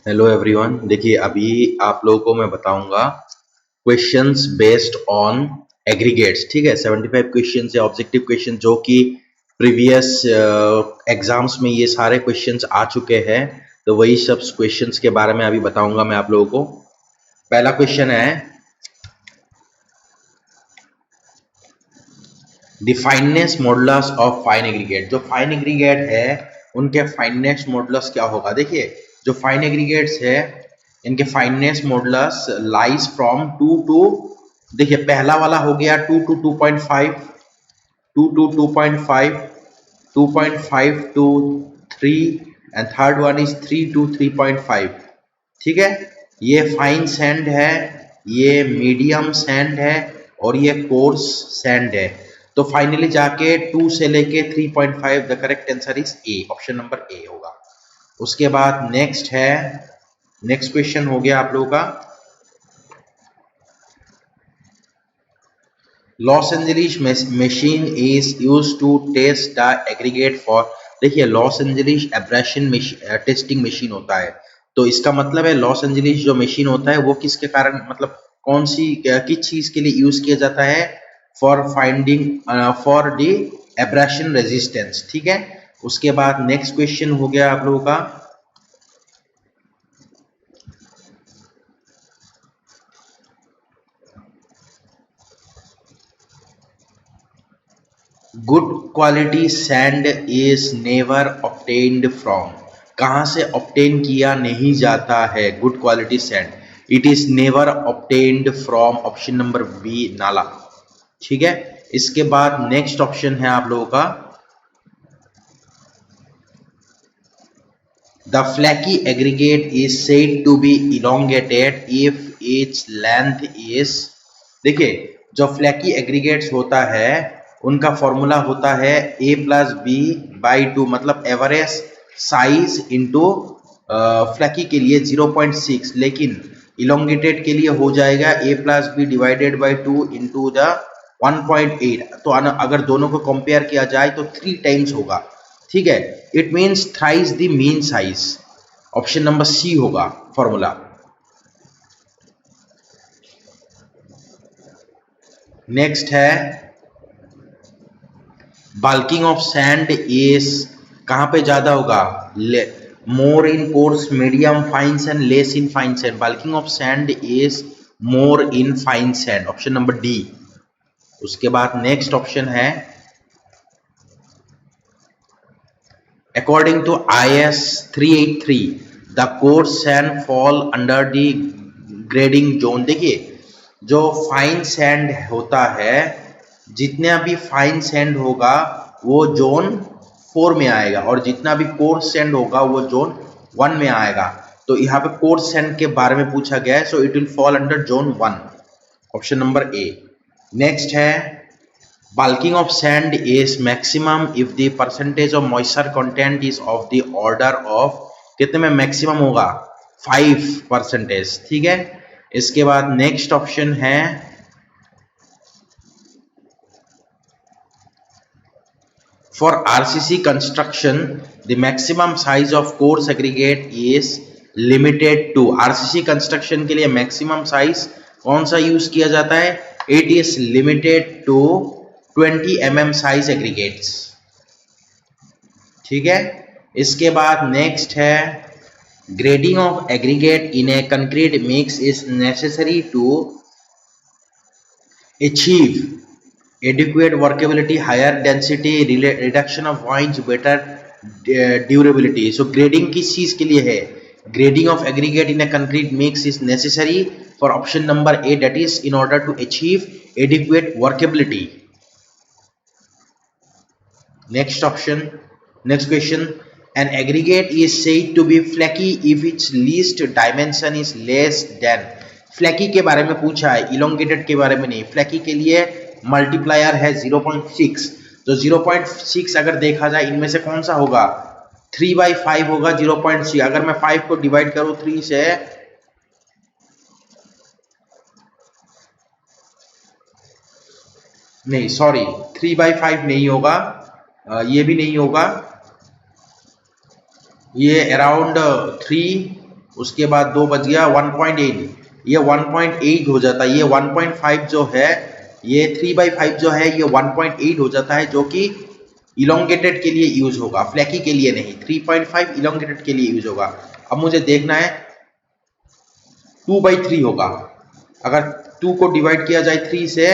Hello everyone. देखिए अभी आप लोगों को मैं बताऊंगा क्वेश्चंस बेस्ड ऑन एग्रीगेट्स। ठीक है, 75 क्वेश्चंस है, ऑब्जेक्टिव क्वेश्चन जो कि प्रीवियस एग्जाम्स में ये सारे क्वेश्चंस आ चुके हैं। तो वही सब क्वेश्चंस के बारे में अभी बताऊंगा मैं आप लोगों को। पहला क्वेश्चन है the finance modulus of fine aggregate. जो फाइन एग्रीगेट है उनके फाइनेस मॉडुलस क्या होगा। देखिए जो फाइन एग्रीगेट्स है इनके fineness modulus lies from 2 to, देखिए पहला वाला हो गया 2 to 2.5, 2 to 2.5, 2.5 to 3 and third one is 3 to 3.5। ठीक है, ये फाइन सैंड है, ये मीडियम सैंड है और ये कोर्स सैंड है। तो फाइनली जाके 2 से लेके 3.5 the correct answer is a, option number A होगा। उसके बाद नेक्स्ट है, नेक्स्ट क्वेश्चन हो गया आप लोगों का Los Angeles machine is used to test the aggregate for. देखिए Los Angeles abrasion testing machine होता है। तो इसका मतलब है लॉस एंजलिस जो मशीन होता है वो किसके कारण, मतलब कौन सी किस चीज के लिए यूज किया जाता है, for finding for the abrasion resistance. ठीक है, उसके बाद नेक्स्ट क्वेश्चन हो गया आप लोगों का good quality sand is never obtained from. कहां से ऑब्टेन किया नहीं जाता है good quality sand, it is never obtained from, option number B नाला। ठीक है, इसके बाद नेक्स्ट ऑप्शन है आप लोगों का the flaky aggregate is said to be elongated if its length is. देखिए जो फ्लैकी एग्रीगेट्स होता है उनका फॉर्मूला होता है a प्लस बी बाई 2, मतलब एवरेज साइज इंटू फ्लैकी के लिए 0.6, लेकिन इलोंगेटेड के लिए हो जाएगा a plus B divided by 2 into the 1.8। तो अगर दोनों को कंपेयर किया जाए तो 3 टाइम्स होगा। ठीक है, it means thrice the mean size, option number C होगा फॉर्मूला। नेक्स्ट है बल्किंग ऑफ सैंड इज, कहां पे ज्यादा होगा, more in coarse medium fine sand less in fine sand. Bulking of sand is more in fine sand, option number D. उसके बाद next option है according to IS 383 the coarse sand fall under the grading zone. देखिए जो fine sand होता है, जितना भी fine sand होगा वो जोन 4 में आएगा और जितना भी कोर्स सैंड होगा वो जोन 1 में आएगा। तो यहाँ पे कोर्स सैंड के बारे में पूछा गया है, so it will fall under zone 1, option number A. Next है bulking of sand is maximum if the percentage of moisture content is of the order of, कितने में मैक्सिमम होगा, 5%। ठीक है, इसके बाद नेक्स्ट ऑप्शन है for RCC construction the maximum size of coarse aggregate is limited to। RCC construction के लिए मैक्सिमम साइज कौन सा यूज किया जाता है, it is limited to 20 mm size aggregates. ठीक है, इसके बाद नेक्स्ट है grading of aggregate in a concrete mix is necessary to achieve adequate workability, higher density, reduction of voids, better durability। so grading किस चीज के लिए है, grading of aggregate in a concrete mix is necessary for option number A, that is in order to achieve adequate workability। next option, next question, an aggregate is said to be flaky if its least dimension is less than। Flaky के बारे में पूछा है, elongated के बारे में नहीं। Flaky के लिए मल्टीप्लायर है 0.6, तो 0.6 अगर देखा जाए इनमें से कौन सा होगा, 3/5 होगा 0.6। अगर मैं 5 को डिवाइड करूं 3 से, नहीं सॉरी 3/5 नहीं होगा, ये भी नहीं होगा, ये अराउंड 3, उसके बाद 2 बच गया 1.8, ये 1.8 हो जाता है। ये 1.5 जो है, ये 3/5 जो है ये 1.8 हो जाता है, जो कि इलोंगेटेड के लिए यूज होगा, फ्लैकी के लिए नहीं। 3.5 इलोंगेटेड के लिए यूज होगा। अब मुझे देखना है 2/3 होगा। अगर 2 को डिवाइड किया जाए 3 से,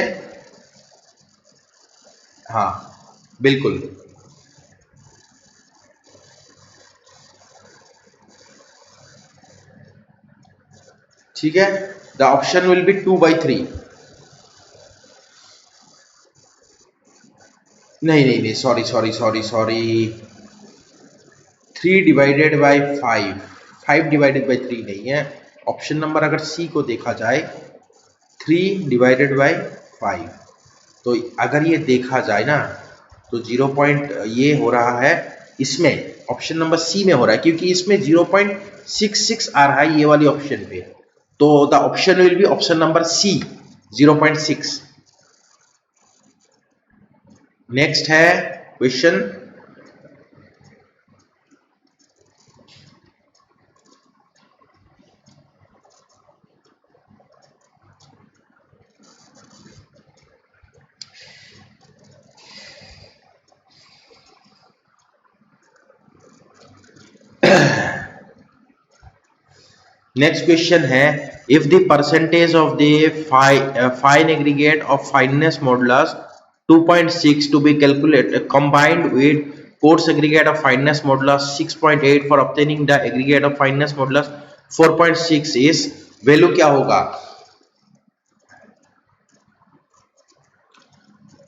हाँ बिल्कुल, ठीक है। The option will B 2/3। नहीं नहीं नहीं, सॉरी सॉरी सॉरी सॉरी, 3/5, 5/3 नहीं है। ऑप्शन नंबर अगर सी को देखा जाए 3/5, तो अगर ये देखा जाए ना तो 0 पॉइंट ये हो रहा है, इसमें ऑप्शन नंबर सी में हो रहा है, क्योंकि इसमें 0.66 आ रहा है ये वाली ऑप्शन पे। तो the option will be option number C, 0.6। Next है क्वेश्चन, नेक्स्ट क्वेश्चन है, if the percentage of the fine aggregate of fineness modulus 2.6 to be calculated combined with coarse aggregate of fineness modulus 6.8 for obtaining the aggregate of fineness modulus 4.6 is, value क्या होगा?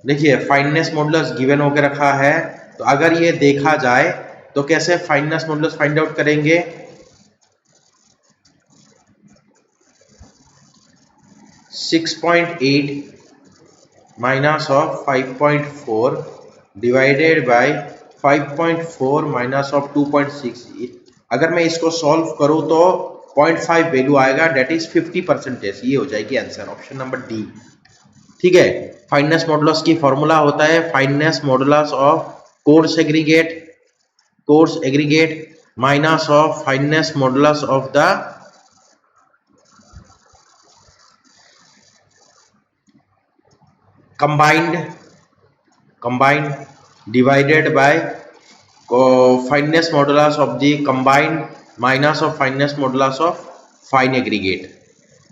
देखिए fineness modulus given होकर रखा है, तो अगर ये देखा जाए तो कैसे फाइननेस मॉडुलस फाइंड आउट करेंगे? 6.8 minus of 5.4 divided by 5.4 minus of 2.6। अगर मैं इसको सॉल्व करूं तो 0.5 वैल्यू आएगा, डेट इज 50%। ये हो जाएगी आंसर, ऑप्शन नंबर डी। ठीक है, फाइननेस मॉडुलस की फॉर्मूला होता है fineness modulus of coarse aggregate minus of fineness modulus of the combined divided by fineness modulus of the combined minus of fineness modulus of fine aggregate,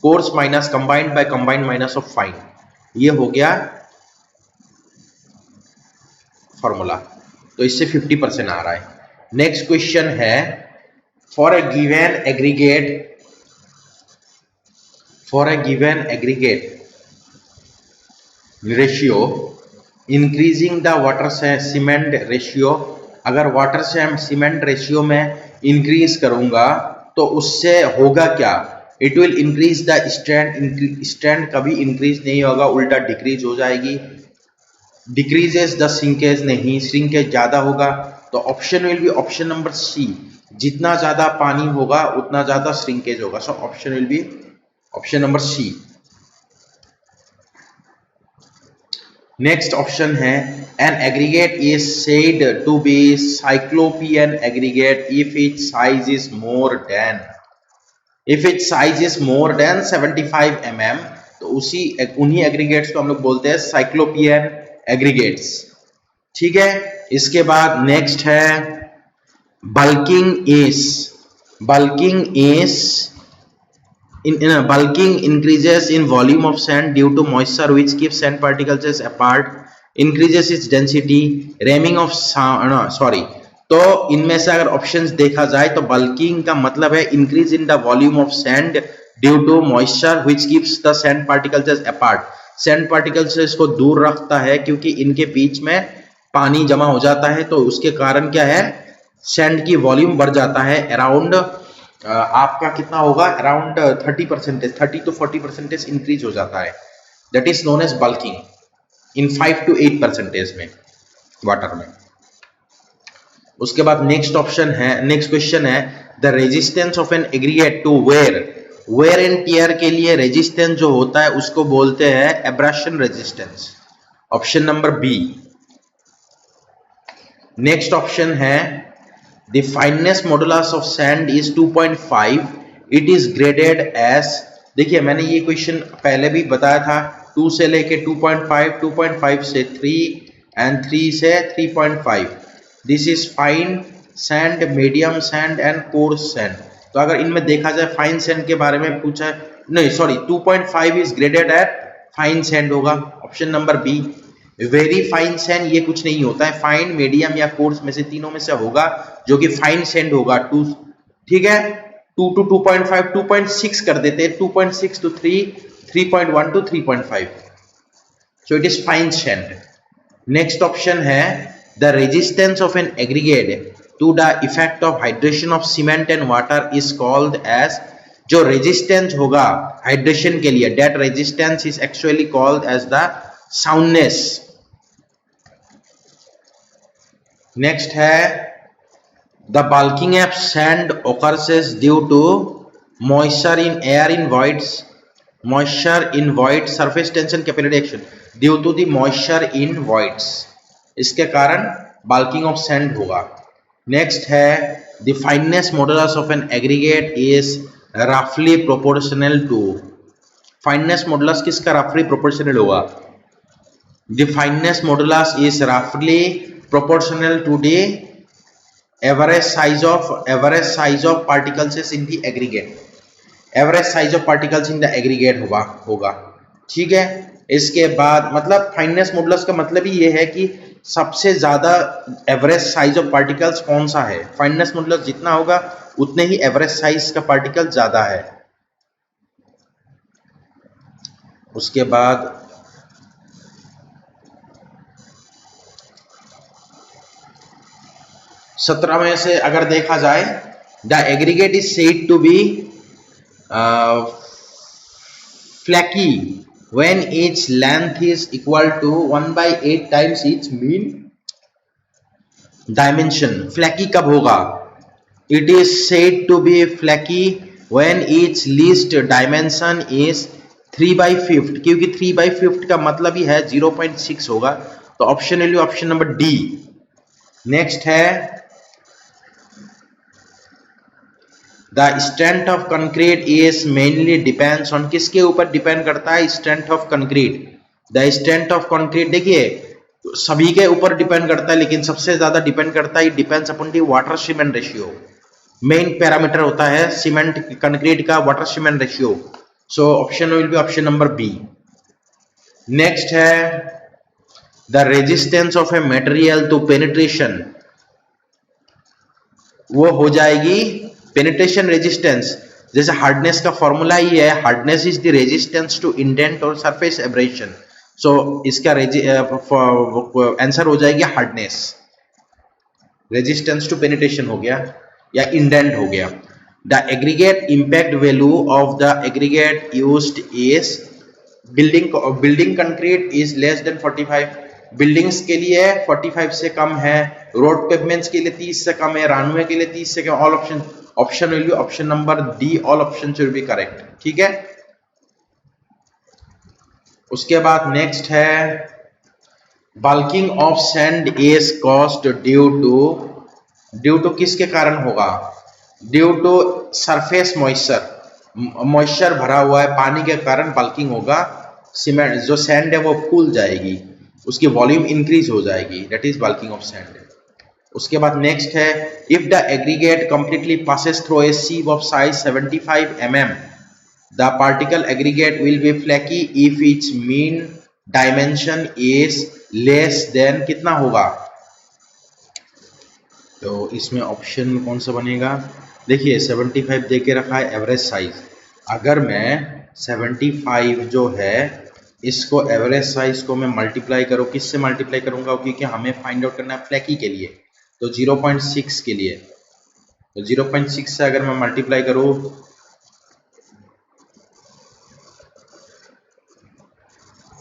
coarse minus combined by combined minus of fine। ये हो गया formula, तो इससे 50% आ रहा है। Next question है, for a given aggregate ratio increasing the water cement ratio, अगर वाटर सीमेंट रेशियो में इंक्रीज करूंगा तो उससे होगा क्या? It will increase the strength कभी इंक्रीज नहीं होगा, उल्टा डिक्रीज हो जाएगी। डिक्रीजेस द श्रिंकेज नहीं, श्रिंकेज ज्यादा होगा। तो option will be option number C, जितना ज्यादा पानी होगा उतना ज्यादा श्रिंकेज होगा। So option will be option number C. Next option है, an aggregate is said to be cyclopean aggregate if its size is more than 75 mm। तो उन्हीं एग्रीगेट्स को हम लोग बोलते हैं साइक्लोपियन एग्रीगेट्स। ठीक है, इसके बाद नेक्स्ट है bulking increases in volume of sand due to moisture which keeps sand particles apart, increases its density, ramming of तो इनमें से अगर ऑप्शंस देखा जाए तो बल्किंग का मतलब है increase in the volume of sand due to moisture which keeps the sand particles apart. Sand particles से इसको दूर रखता है क्योंकि इनके बीच में पानी जमा हो जाता है, तो उसके कारण क्या है, सैंड की वॉल्यूम बढ़ जाता है। अराउंड आपका कितना होगा, अराउंड 30% 30 to 40% इंक्रीज हो जाता है। That is known as bulking in 5 to 8% में वाटर में। उसके बाद नेक्स्ट क्वेश्चन है, the resistance of an aggregate to wear and tear के लिए रेजिस्टेंस जो होता है उसको बोलते हैं abrasion resistance, option number B. Next option है, the fineness modulus of sand is 2.5 it is graded as, देखिए मैंने ये क्वेश्चन पहले भी बताया था, 2 से लेके 2.5, 2.5 से 3 एंड 3 से 3.5। This is fine sand, medium sand and coarse sand. तो अगर इनमें देखा जाए फाइन सैंड के बारे में पूछा है, नहीं sorry 2.5 is graded at fine sand होगा, option number B. Very fine sand ये कुछ नहीं होता है, फाइन, मीडियम या कोर्स में से तीनों में से होगा जो कि फाइन सैंड होगा। 2, ठीक है, 2 to 2.5, 2.6 कर देते हैं, 2.6 to 3, 3.1 to 3.5, so it is fine sand। Next option है the resistance of an aggregate to the effect of hydration of cement and water is called as, जो रेजिस्टेंस होगा हाइड्रेशन के लिए, that resistance is actually called as the soundness. Next है the bulking of sand occurs due to moisture in air in voids, moisture in void, surface tension, capillary action, due to the moisture in voids, इसके कारण bulking of sand होगा। Next है the fineness modulus of an aggregate is roughly proportional to, fineness modulus किसका roughly proportional होगा? The fineness modulus is roughly proportional to the average size of particles in the aggregate, average size of particles in the aggregate होगा। ठीक है, इसके बाद मतलब fineness modulus का मतलब ही ये है कि सबसे ज्यादा एवरेज साइज ऑफ पार्टिकल्स कौन सा है, फाइननेस मॉडुलस जितना होगा उतने ही एवरेज साइज का पार्टिकल ज्यादा है। उसके बाद 17 में से अगर देखा जाए, the aggregate is said to be flaky when its length is equal to 1/8 times its mean dimension। Flaky कब होगा? It is said to be flaky when its least dimension is 3/5, क्योंकि 3/5 का मतलब ही है 0.6 होगा, तो ऑप्शन ले लो, ऑप्शन नंबर डी। नेक्स्ट है the strength of concrete is mainly depends on, किसके ऊपर डिपेंड करता है? Strength of concrete. The strength of concrete देखिए सभी के ऊपर डिपेंड करता है, लेकिन सबसे ज्यादा डिपेंड करता है, depends upon the water cement ratio. Main parameter होता है सीमेंट कंक्रीट का water cement ratio. So option will be option number B. Next है the resistance of a material to penetration, वो हो जाएगी पेनिट्रेशन रेजिस्टेंस। जैसे हार्डनेस का formula ही है, hardness is the resistance to indent और सरफेस एब्रेशन। सो इसका आंसर हो जाएगी हार्डनेस। रेजिस्टेंस टू पेनिट्रेशन हो गया या इंडेंट हो गया। The aggregate impact value of the aggregate used is, building concrete is less then 45, buildings के लिए 45 से कम है, रोड पेवमेंट्स के लिए 30 से कम है, रनवे के लिए 30 से कम। All option will be option number D, all option will be correct. ठीक है, उसके बाद नेक्स्ट है bulking of sand is caused due to किसके कारण होगा? ड्यू टू सरफेस मॉइस्चर भरा हुआ है, पानी के कारण बल्किंग होगा। सीमेंट जो सैंड है वो फूल जाएगी, उसकी वॉल्यूम इंक्रीज हो जाएगी, that is bulking of sand. उसके बाद नेक्स्ट है if the aggregate completely passes through a sieve of size 75 mm, the particle aggregate will be flaky if its mean dimension is less than, कितना होगा? तो इसमें option कौन सा बनेगा? देखिए 75 दे के रखा है एवरेज साइज, अगर मैं 75 जो है इसको एवरेज साइज को मैं मल्टीप्लाई करूँ, किससे मल्टीप्लाई करूंगा? क्योंकि हमें फाइंड आउट करना है फ्लैकी के लिए, तो 0.6 के लिए, तो 0.6 से अगर मैं मल्टीप्लाई करूँ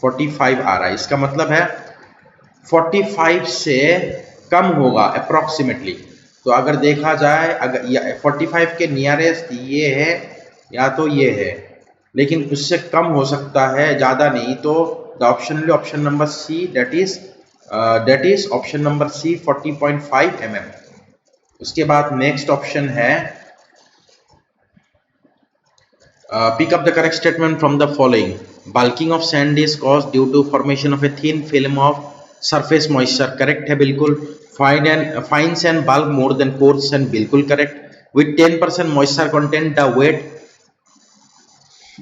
45 आ रहा है, इसका मतलब है 45 से कम होगा अप्रोक्सीमेटली। तो अगर देखा जाए अगर 45 के नियरेस्ट ये है या तो ये है, लेकिन उससे कम हो सकता है, ज्यादा नहीं। तो the option number C, that is option number C 40.5 mm। उसके बाद नेक्स्ट ऑप्शन है Pick up the correct statement from the following. Bulking of sand is caused due to formation of a thin film of surface moisture. Correct है बिल्कुल. Fine sand bulk more than coarse sand. बिल्कुल correct. With 10% moisture content, the weight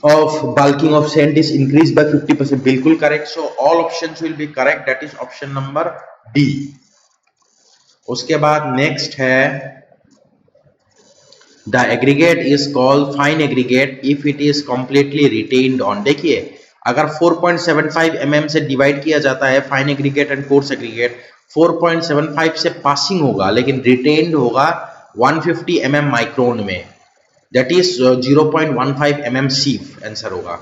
of bulking of sand is increased by 50%. बिल्कुल correct. So all options will be correct. That is option number D. उसके बाद next है The aggregate is called fine aggregate if it is completely retained on. देखिए अगर 4.75 mm से divide किया जाता है fine aggregate and coarse aggregate, 4.75 से पासिंग होगा लेकिन रिटेन्ड होगा 150 mm माइक्रोन में, दैट इज 0.15 mm सीफ आंसर होगा.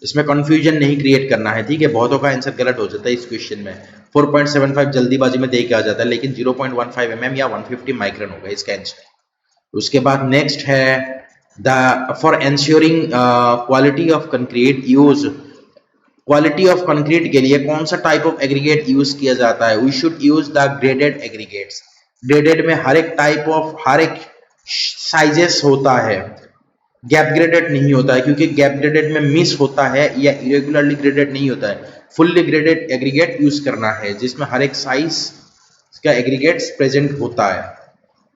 इसमें कंफ्यूजन नहीं क्रिएट करना है, ठीक है. बहुतों का आंसर गलत हो जाता है इस क्वेश्चन में. 4.75 जल्दीबाजी में दे के आ जाता है लेकिन 0.15 mm या 150 माइक्रोन होगा इसका आंसर. उसके बाद नेक्स्ट है the for ensuring quality of concrete use. Quality of concrete के लिए कौन सा टाइप ऑफ एग्रीगेट यूज किया जाता है? We should use the graded aggregates. Graded में हर एक टाइप ऑफ हर एक साइजेस होता है, गैप ग्रेडेड नहीं होता है क्योंकि गैप ग्रेडेड में मिस होता है या इरेगुलरली ग्रेडेड नहीं होता है. फुल्ली ग्रेडेड एग्रीगेट यूज करना है जिसमें हर एक साइज का एग्रीगेट्स प्रेजेंट होता है,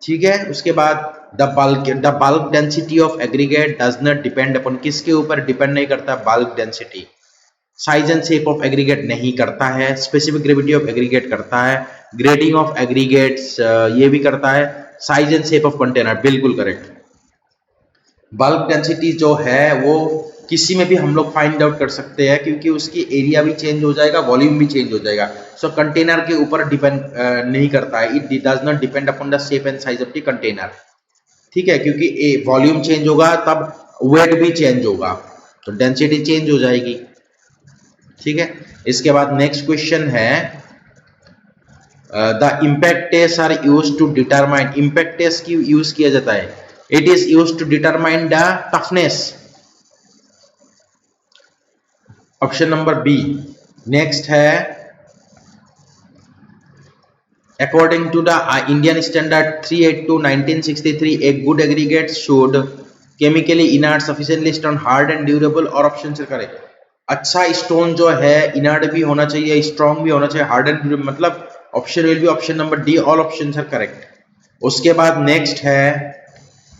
ठीक है. उसके बाद the bulk density of aggregate does not depend upon. किसके ऊपर डिपेंड नहीं करता? Bulk density. Size and shape of aggregate नहीं करता है. स्पेसिफिक ग्रेविटी ऑफ एग्रीगेट करता है. ग्रेडिंग ऑफ एग्रीगेट्स ये भी करता है. Size and shape of container बिल्कुल करेक्ट. बल्क डेंसिटी जो है वो किसी में भी हम लोग फाइंड आउट कर सकते हैं क्योंकि उसकी एरिया भी चेंज हो जाएगा, वॉल्यूम भी चेंज हो जाएगा. सो कंटेनर के ऊपर डिपेंड नहीं करता है. It does not depend upon the shape and size of the container, ठीक है. क्योंकि वॉल्यूम चेंज होगा तब वेट भी चेंज होगा तो डेंसिटी चेंज हो जाएगी, ठीक है. इसके बाद नेक्स्ट क्वेश्चन है the impact test are used to determine. Impact test की यूज किया जाता है. It is used to determine the toughness. Option number B. Next है according to the Indian standard 382 1963 a good aggregate should chemically inert sufficiently stone hard and durable. और option से करें अच्छा stone जो है इनर्ट भी होना चाहिए, स्ट्रॉन्ग भी होना चाहिए, हार्ड एंड ड्यूरेबल. मतलब option will be option number D. All options are correct. उसके बाद नेक्स्ट है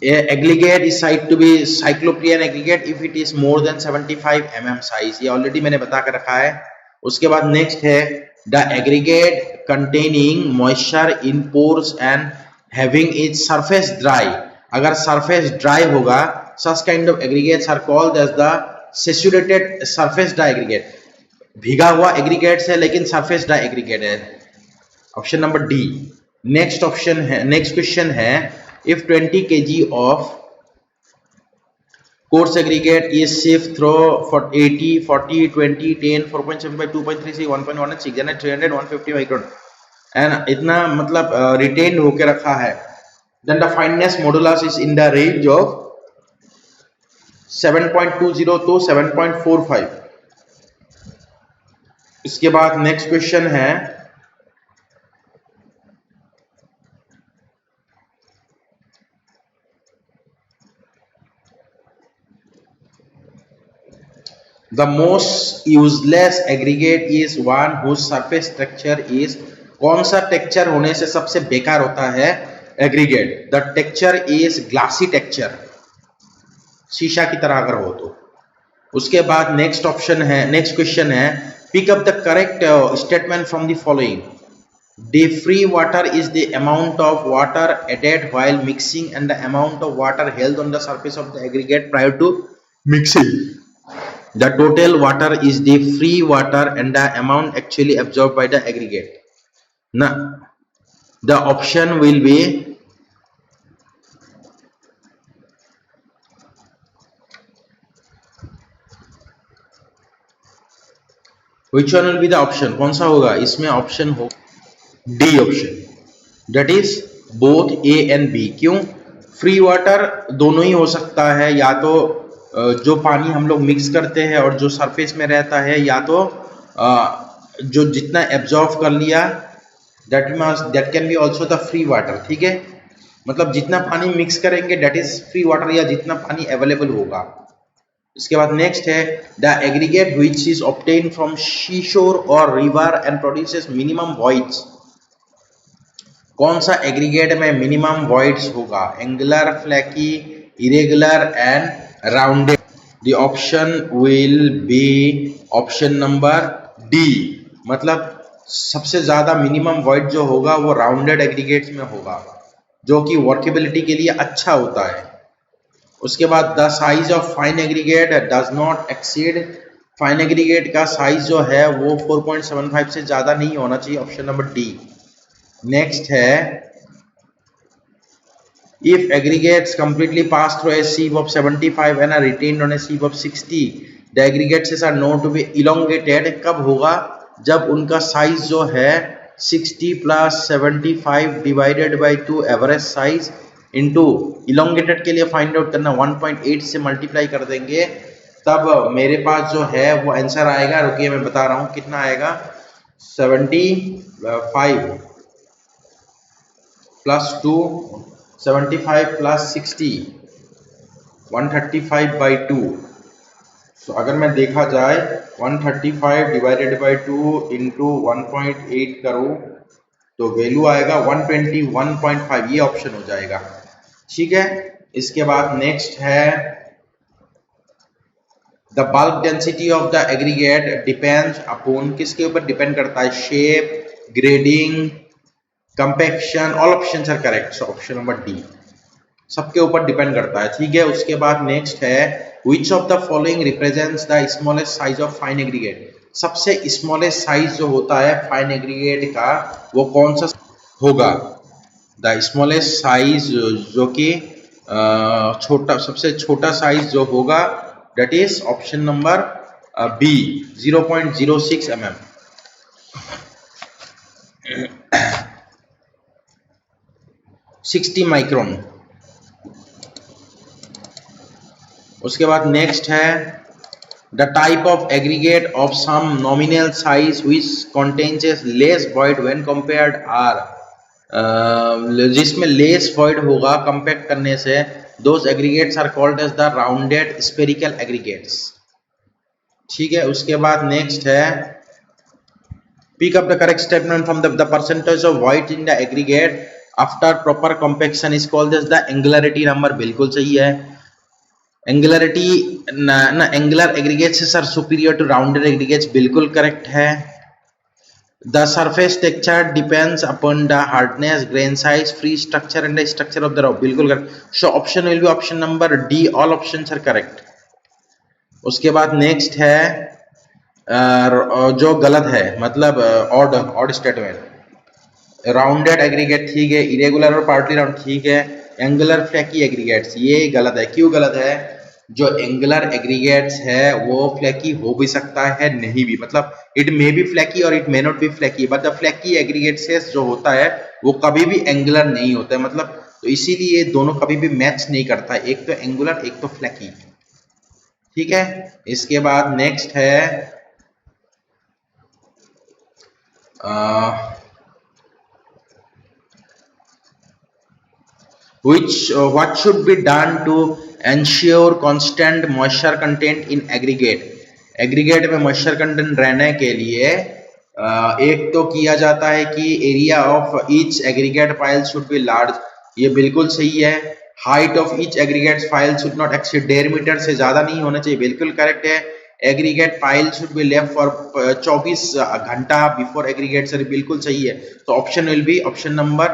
aggregate is said to be cyclopean aggregate if it is more than 75 mm size. ये ऑलरेडी मैंने बता कर रखा है. उसके बाद नेक्स्ट है the aggregate containing moisture in pores and having its surface dry. अगर surface dry होगा such kind of aggregates are called as the saturated surface dry aggregate. भीगा हुआ aggregates है लेकिन surface dry aggregate है. Option number D. Next option है, next question है if 20 kg of coarse aggregate is shipped through for 80 40 20 10 4.75 2.36 1.1 and 6 300 150 micron and इतना मतलब retain होके रखा है, then the fineness modulus is in the range of 7.20 to 7.45. इसके बाद नेक्स्ट क्वेश्चन है the most useless aggregate is one whose surface texture is. कौन सा टेक्सचर होने से सबसे बेकार होता है aggregate? The texture is glassy texture, शीशा की तरह अगर हो तो. उसके बाद नेक्स्ट ऑप्शन है, नेक्स्ट क्वेश्चन है pick up the correct statement from the following. The free water is the amount of water added while mixing and the amount of water held on the surface of the aggregate prior to mixing. The total water is the free water and the amount actually absorbed by the aggregate. Now, the option will be which one will be the option? कौन सा होगा इसमें? Option हो D option, that is both A and B. क्यों? Free water दोनों ही हो सकता है, या तो जो पानी हम लोग मिक्स करते हैं और जो सरफेस में रहता है, या तो जो जितना एब्जॉर्ब कर लिया that can be also the free water, ठीक है. मतलब जितना पानी मिक्स करेंगे दैट इज फ्री वाटर, या जितना पानी अवेलेबल होगा. इसके बाद नेक्स्ट है the aggregate which is obtain from seashore और river and produces minimum voids. कौन सा एग्रीगेट में मिनिमम वॉइड्स होगा? Angular, flaky, irregular and rounded. The option will be option number D, मतलब सबसे ज्यादा मिनिमम वॉइड जो होगा वो राउंडेड एग्रीगेट्स में होगा, जो कि वर्केबिलिटी के लिए अच्छा होता है। उसके बाद the size of fine aggregate does not exceed. Fine aggregate का साइज जो है वो 4.75 से ज्यादा नहीं होना चाहिए, ऑप्शन नंबर डी। नेक्स्ट है if aggregates completely pass through a sieve of 75 and are retained on a sieve of 60, the aggregates are known to be elongated। कब होगा? जब उनका साइज जो है 60 plus 75 divided by 2 average size into elongated के लिए find out करना 1.8 से मल्टीप्लाई कर देंगे, तब मेरे पास जो है वो आंसर आएगा। रुकिए मैं बता रहा हूं कितना आएगा। 75 प्लस 2, 75 प्लस 60, 135 बाई 2। तो अगर मैं देखा जाए 135 डिवाइडेड बाई 2 इंटू 1.8 करूँ तो वैल्यू आएगा 121.5, ये ऑप्शन हो जाएगा। ठीक है, इसके बाद नेक्स्ट है the bulk density of the aggregate depends upon, किसके ऊपर डिपेंड करता है? Shape, grading, compaction. All options are correct, so option number D सबके ऊपर डिपेंड करता है। ठीक है, उसके बाद नेक्स्ट है which of the following represents the smallest size of fine aggregate. सबसे स्मॉलेस्ट साइज जो होता है फाइन एग्रीगेट का वो कौन सा होगा? द स्मॉलेस्ट साइज जो कि छोटा, सबसे छोटा साइज जो होगा that is option number B 0.06 mm। 60 micron. उसके बाद नेक्स्ट है the type of aggregate of some nominal size which contains less void when compared are, जिसमें लेस वॉइड होगा कंपेयर करने से, those aggregates are called as the rounded spherical aggregates. ठीक है, उसके बाद नेक्स्ट है pick up the correct statement from the percentage of void in the aggregate after proper compaction is called as the angularity number. बिल्कुल सही है। Angularity angular aggregates are superior to rounded aggregates, बिल्कुल correct है। The surface texture depends upon the hardness, grain size, free structure and the structure of the rock, बिल्कुल correct. So option will be option number D, all options are correct. उसके बाद next है जो गलत है, मतलब odd statement. Rounded aggregate ठीक है, इरेगुलर और पार्टली राउंड ठीक है, एंगुलर फ्लैकी एग्रीगेट्स ये गलत है। क्यों गलत है? जो एंगुलर एग्रीगेट्स है वो फ्लैकी हो भी सकता है, नहीं भी, मतलब इट मे बी फ्लैकी और it may not be flaky, but the flaky aggregates जो होता है वो कभी भी एंगुलर नहीं होता है, मतलब तो इसीलिए दोनों कभी भी मैच नहीं करता है, एक तो एंगुलर एक तो फ्लैकी। ठीक है, इसके बाद नेक्स्ट है what should be done to ensure constant moisture content in aggregate। Aggregate में मॉइस्चर कंटेंट रहने के लिए एक तो किया जाता है कि area of each aggregate pile should be large, ये बिल्कुल सही है। Height of each aggregate pile should not exceed 1.5 meter से ज्यादा नहीं होना चाहिए, बिल्कुल करेक्ट है। Aggregate pile should be left for 24 घंटा बिफोर एग्रीगेट, सर बिल्कुल सही है। तो option will be option number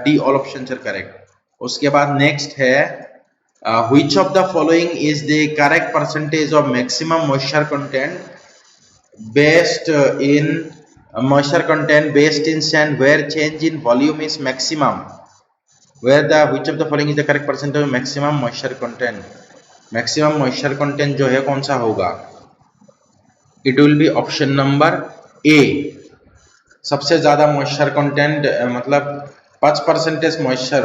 D, all option are correct. उसके बाद नेक्स्ट है which of the following is the correct percentage of maximum moisture content based in moisture content based in sand where change in volume is maximum, where the which of the following is the correct percentage of maximum moisture content। maximum moisture content जो है कौन सा होगा? it will be option number A, सबसे ज्यादा moisture content, मतलब 5% moisture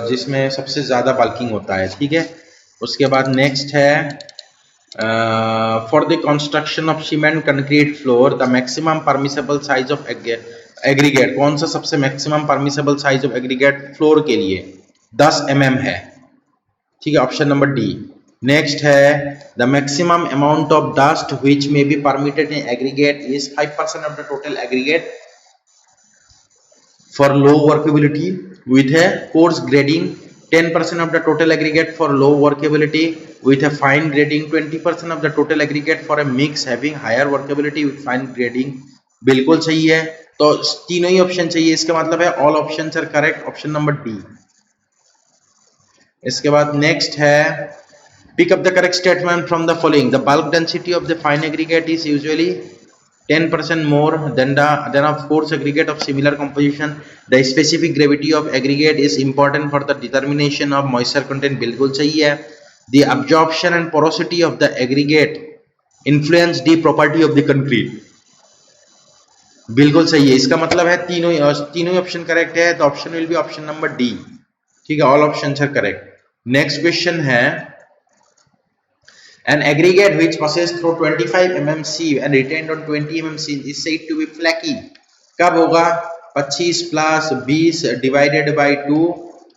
जिसमें सबसे ज्यादा बल्किंग होता है। ठीक है, उसके बाद नेक्स्ट है for the construction of cement concrete floor the maximum permissible size of aggregate, कौन सा सबसे maximum permissible size of aggregate floor के लिए 10 mm है। ठीक है, ऑप्शन नंबर डी। नेक्स्ट है the maximum amount of dust which may be permitted in aggregate is 5% of the total aggregate for low workability with a coarse grading, 10% of the total aggregate for low workability with a fine grading, 20% of the total aggregate for a mix having higher workability with fine grading। बिल्कुल सही है। तो तीनों ही option चाहिए, इसका मतलब है all options are correct, option number D. इसके बाद नेक्स्ट है pick up the correct statement from the following: the bulk density of the fine aggregate is usually 10% more than a coarse aggregate of similar composition. The specific gravity of aggregate is important for the determination of moisture content। बिल्कुल सही है। The absorption and porosity of the aggregate influence the property of the concrete। बिल्कुल सही है। इसका मतलब है तीनों ऑप्शन करेक्ट है, तो option will be option number D. ठीक है, all options are correct. Next question है an aggregate which passes through 25 mm sieve and retained on 20 mm sieve is said to be flaky। कब होगा? 25 plus 20 divided by 2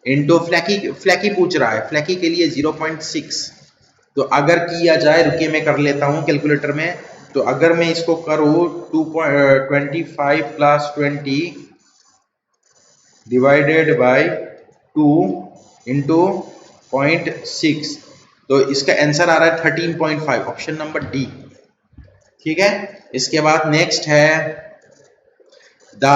into flaky पूछ रहा है, flaky के लिए 0.6। तो अगर किया जाए, रुकिए मैं कर लेता हूं कैलकुलेटर में। तो अगर मैं इसको करूं 25 प्लस 20 डिवाइडेड बाई 2 इंटू 0.6, तो इसका आंसर आ रहा है 13.5, ऑप्शन नंबर डी। ठीक है, इसके बाद नेक्स्ट है the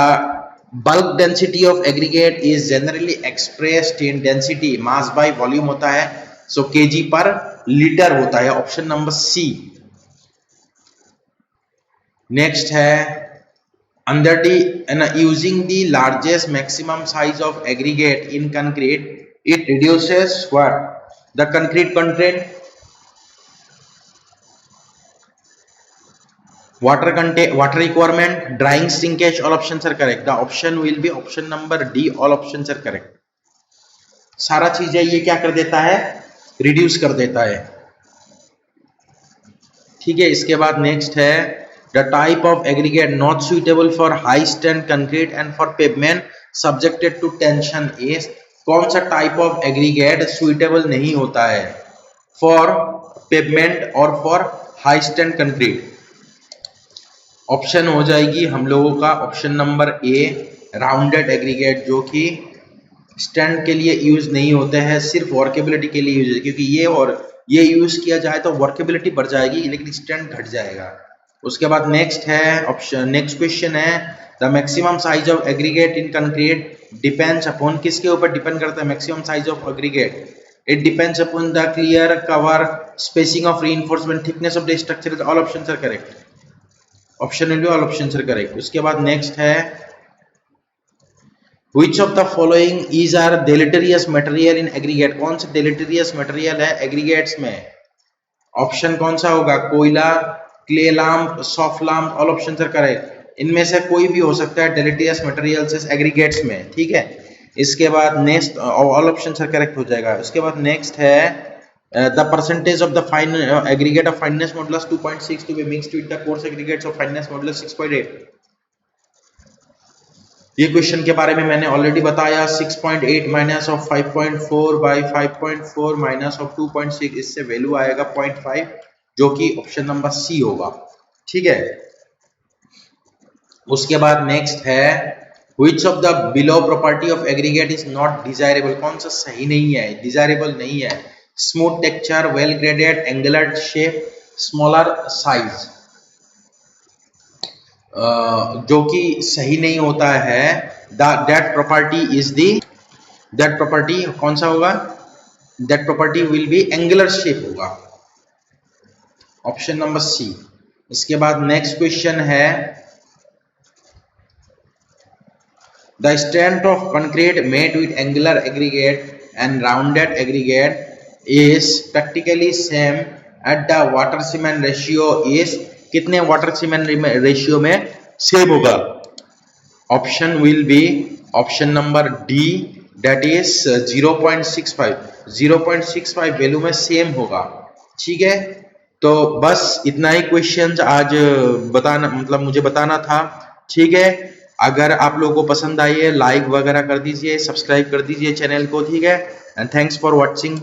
bulk density of aggregate is generally expressed in density mass by volume होता है, सो केजी पर लीटर होता है, ऑप्शन नंबर सी। नेक्स्ट है under the using the largest maximum size of aggregate in concrete it reduces what the concrete content, water requirement, drying shrinkage, all options are correct। the option will be option number D, all options are correct। सारा चीजें ये क्या कर देता है? Reduce कर देता है। ठीक है, इसके बाद नेक्स्ट है the type of aggregate not suitable for high strength concrete and for pavement subjected to tension is। कौन सा टाइप ऑफ एग्रीगेट सुइटेबल नहीं होता है फॉर पेवमेंट और for high strength concrete? Option हो जाएगी हम लोगों का option number A, rounded aggregate, जो कि स्ट्रेंथ के लिए यूज नहीं होते हैं, सिर्फ वर्केबिलिटी के लिए यूज है, क्योंकि ये यूज किया जाए तो वर्केबिलिटी बढ़ जाएगी लेकिन स्ट्रेंथ घट जाएगा। उसके बाद नेक्स्ट क्वेश्चन है the maximum size of aggregate in concrete depends upon, किसके ऊपर डिपेंड करता है maximum size of aggregate? It depends upon the clear cover, spacing of reinforcement, thickness of the structure. All options are correct, option will be all options are correct. उसके बाद next है which of the following is are deleterious material in aggregate? कौन सा deleterious material है aggregates में? Option कौन सा होगा? कोयला, clay lump, soft lump, all options are correct. इनमें से कोई भी हो सकता है डेलेटेरियस मटेरियल्स एग्रीगेट्स में। ठीक है, इसके बाद next all options are correct हो जाएगा। उसके बाद नेक्स्ट है the percentage of the fine aggregate of fineness modulus 2.6 to be mixed with the coarse aggregates of fineness modulus 6.8। ये क्वेश्चन के बारे में मैंने ऑलरेडी बताया। 6.8 minus of 5.4 by 5.4 minus of 2.6, इससे वैल्यू आएगा 0.5, जो कि ऑप्शन नंबर सी होगा। ठीक है, उसके बाद नेक्स्ट है which of the below property of aggregate is not desirable? कौन सा सही नहीं है, डिजायरेबल नहीं है? Smooth texture, well graded, angular shape, smaller size. जो कि सही नहीं होता है, दैट प्रॉपर्टी कौन सा होगा? That property will be angular shape होगा, ऑप्शन नंबर सी। इसके बाद नेक्स्ट क्वेश्चन है the strength of concrete made with angular aggregate and rounded aggregate is practically same at the water cement ratio is। कितने water cement ratio में same होगा? Option will be option number D, that is 0.65। 0.65 value में same होगा। ठीक है, तो बस इतना ही क्वेश्चंस आज मुझे बताना था। ठीक है, अगर आप लोगों को पसंद आई है लाइक वगैरह कर दीजिए, सब्सक्राइब कर दीजिए चैनल को। ठीक है, एंड थैंक्स फॉर वॉचिंग।